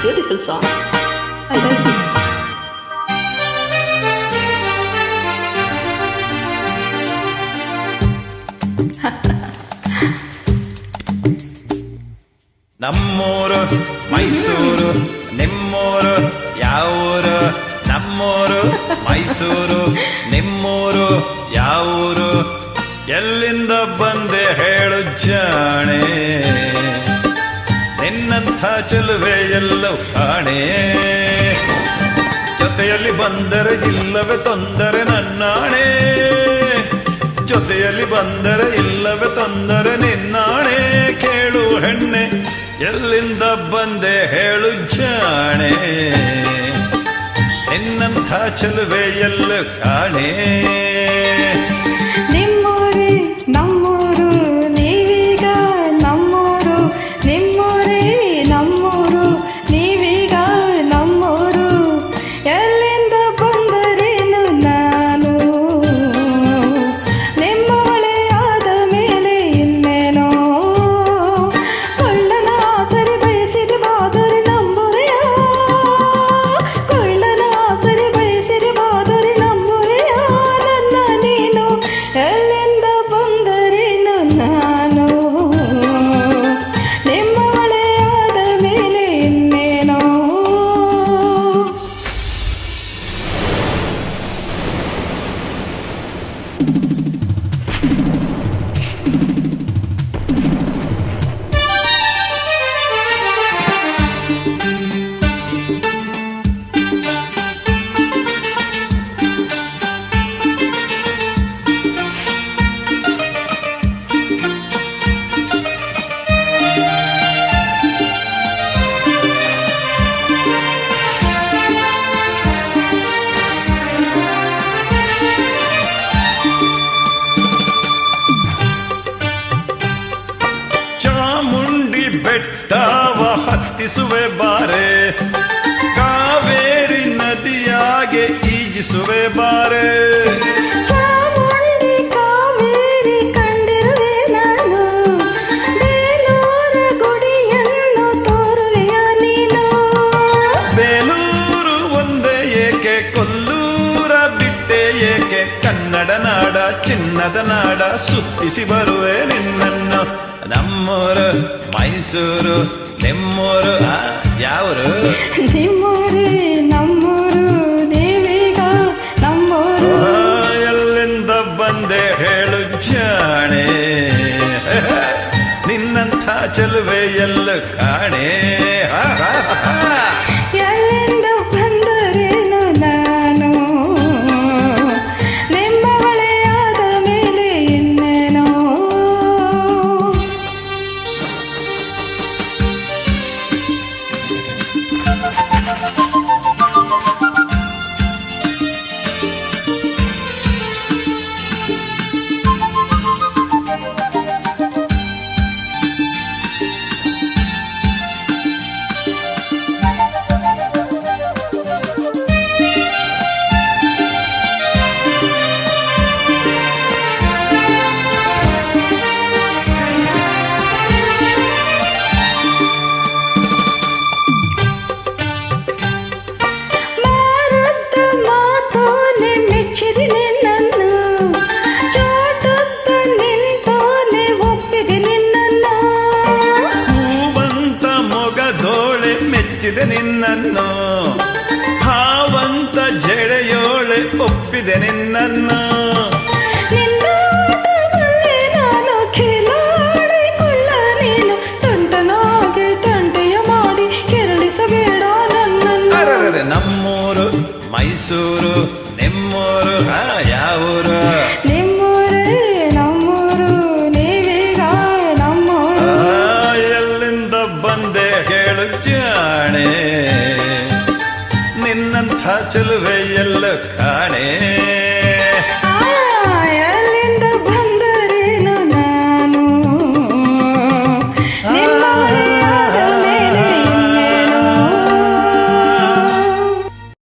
beautiful song. I like it. ನಮ್ಮೂರು ಮೈಸೂರು ನಿಮ್ಮೂರು ಯಾವೂರು ನಮ್ಮೂರು ಮೈಸೂರು ನಿಮ್ಮೂರು ಯಾವೂರು ಎಲ್ಲಿಂದ ಬಂದೆ ಹೇಳು ಜಾಣೆ ನಿನ್ನಂಥ ಚೆಲುವೆ ಎಲ್ಲವೂ ಕಾಣೆ ಜೊತೆಯಲ್ಲಿ ಬಂದರೆ ಇಲ್ಲವೇ ತೊಂದರೆ ನನ್ನಾಣೆ ಜೊತೆಯಲ್ಲಿ ಬಂದರೆ ಇಲ್ಲವೇ ತೊಂದರೆ ನಿನ್ನಾಣೆ ಕೇಳು ಹೆಣ್ಣೆ ಎಲ್ಲಿಂದ ಬಂದೆ ಹೇಳು ಜಾಣೆ ನಿನ್ನಂಥ ಚೆಲುವೆ ಎಲ್ಲೂ ಕಾಣೆ ನಿಮ್ಮೂರೇ ನಮ್ಮೂರು ನೀವೀಗ ನಮ್ಮೂರು ನಿಮ್ಮೂರೇ ನಮ್ಮೂರು ನೀವೀಗ ನಮ್ಮೂರು ಎಲ್ಲಿಂದ ಬಂದರೇನು ನಾನು ನಿಮ್ಮೊಳೆ ಆದ ಮೇಲೆ ಇನ್ನೇನೋ ಕೊಳ್ಳನ ಆಸರೆ ಬಯಸಿದ ಬಾದರೆ ನಂಬುವೆಯ ಕೊಳ್ಳನ ಆಸರೆ ಬಯಸಿದ ಬಾದರೆ ನಂಬುವೆಯ ನನ್ನ ನೀನು ಎಲ್ಲಿಂದ ಬಂದರೇನು ನಾನು ನಿಮ್ಮೊಳೆ ಆದ ಮೇಲೆ ಇನ್ನೇನೋ ಚಾಮುಂಡಿ ಬೆಟ್ಟವ ಹತ್ತಿಸುವೆ ಬಾರೆ ಕಾವೇರಿ ನದಿಯಾಗೆ ಈಜಿಸುವೆ ಬಾರೆ ಚಾಮುಂಡಿ ಕಾವೇರಿ ಕಂಡಿರುವೆ ನಾನು ಬೇಲೂರ ಗುಡಿಯನ್ನು ತೋರುವೆಯ ನೀನು ಬೇಲೂರು ಒಂದೇ ಏಕೆ ಕೊಲ್ಲೂರ ಬಿಟ್ಟೆ ಏಕೆ ಕನ್ನಡ ನಾಡ ಚಿನ್ನದ ನಾಡ ಸುತ್ತಿಸಿ ಬರುವೆ ನಿನ್ನನ್ನು ನಮ್ಮೂರು ಮೈಸೂರು ನಿಮ್ಮೂರು ಯಾವರು ನಿಮ್ಮೂರೇ ನಮ್ಮೂರು ನೀವೀಗ ನಮ್ಮೂರು ಎಲ್ಲಿಂದ ಬಂದೆ ಹೇಳು ಜಾಣೆ ನಿನ್ನಂಥ ಚೆಲುವೆ ಎಲ್ಲೂ ಕಾಣೆ ಎಲ್ಲಿಂದ ಬಂದರೇನು ನಾನು ನಿಮ್ಮ ಒಳೆಯಾದ ಮೇಲೆ ಇನ್ನೇನೋ ಮಾರುತ್ತ ಮಾತೋನೆ ಮೆಚ್ಚಿದೆ ನಿನ್ನನ್ನು ಚೋಟುತ್ತ ನಿಂತೋನೆ ಒಪ್ಪಿದೆ ನಿನ್ನನ್ನು ಹೂವಂತ ಮೊಗದೋಳೆ ಮೆಚ್ಚಿದೆ ನಿನ್ನನ್ನು ಹಾವಂತ ಜಡೆಯೋಳೆ ಒಪ್ಪಿದೆ ನಿನ್ನನ್ನು ನಿನ್ನಾಟದಲ್ಲಿ ನಾನು ಖಿಲಾಡಿಕೊಳ್ಳ ನೀನು ತುಂಟನಾಗೆ ತಂಟೆಯ ಮಾಡಿ ಕೆರಳಿಸಬೇಡ ನನ್ನನ್ನು ಅರರೆ ನಮ್ಮೂರು ಮೈಸೂರು ನಿಮ್ಮೂರು ಯಾವೂರು ನಿಮ್ಮೂರೇ ನಮ್ಮೂರು ನೀವೀಗ ನಮ್ಮೂರು ಎಲ್ಲಿಂದ ಬಂದೆ ಹೇಳು ಜಾಣೆ ನಿನ್ನಂಥ ಚೆಲುವೆ ಎಲ್ಲೂ ಕಾಣೆ